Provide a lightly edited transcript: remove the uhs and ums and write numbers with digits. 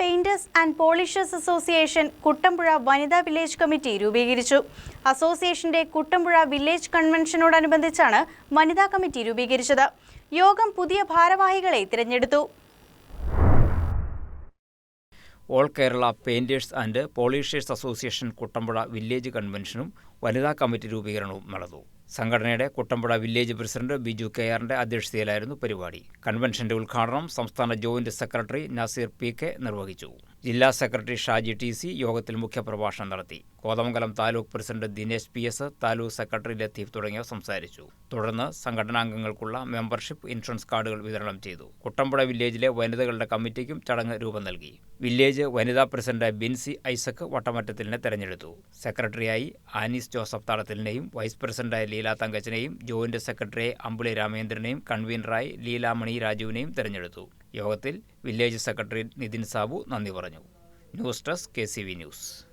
Painters and polishers association Kuttampuzha വനിതാ village committee രൂപീകരിച്ചു. അസോസിയേഷന്റെ കുട്ടമ്പുഴ വില്ലേജ് കൺവെൻഷനോടനുബന്ധിച്ചാണ് വനിതാ കമ്മിറ്റി രൂപീകരിച്ചത്. യോഗം പുതിയ ഭാരവാഹികളെ തിരഞ്ഞെടുത്തു. All Kerala painters and polishers association Kuttampuzha village കൺവെൻഷനും വനിതാ കമ്മിറ്റി രൂപീകരണവും നടന്നു. സംഘടനയുടെ കുട്ടമ്പുഴ വില്ലേജ് പ്രസിഡന്റ് ബിജു കെആറിന്റെ അധ്യക്ഷതയിലായിരുന്നു പരിപാടി. കൺവെൻഷന്റെ ഉദ്ഘാടനം സംസ്ഥാന ജോയിന്റ് സെക്രട്ടറി നസീർ പി.കെ. നിർവഹിച്ചു. ജില്ലാ സെക്രട്ടറി ഷാജി ടി.സി. യോഗത്തിൽ മുഖ്യപ്രഭാഷണം നടത്തി. Kothamangalam taluk president Dinesh PS., taluk secretary Latheef തുടങ്ങിയവർ സംസാരിച്ചു. തുടർന്ന് സംഘടനാംഗങ്ങൾക്കുള്ള മെമ്പർഷിപ്പ് ഇൻഷുറൻസ് കാർഡുകൾ വിതരണം ചെയ്തു. കുട്ടമ്പുഴ വില്ലേജിലെ വനിതകളുടെ കമ്മിറ്റിക്കും ചടങ്ങ് രൂപം നൽകി. വില്ലേജ് വനിതാ പ്രസിഡന്റ് ബിൻസി ഐസക് വട്ടമറ്റത്തിലിനെ തെരഞ്ഞെടുത്തു. സെക്രട്ടറിയായി ആനീസ് ജോസഫ് തടത്തിലിനെയും വൈസ് പ്രസിഡന്റായ ലീല തങ്കച്ചനെയും ജോയിന്റ് സെക്രട്ടറിയായി അമ്പിളി രാമേന്ദ്രനെയും കൺവീനറായി ലീലാമണി രാജുവിനെയും തെരഞ്ഞെടുത്തു. യോഗത്തിൽ വില്ലേജ് സെക്രട്ടറി നിതിൻ സാബു നന്ദി പറഞ്ഞു. News desk KCV news.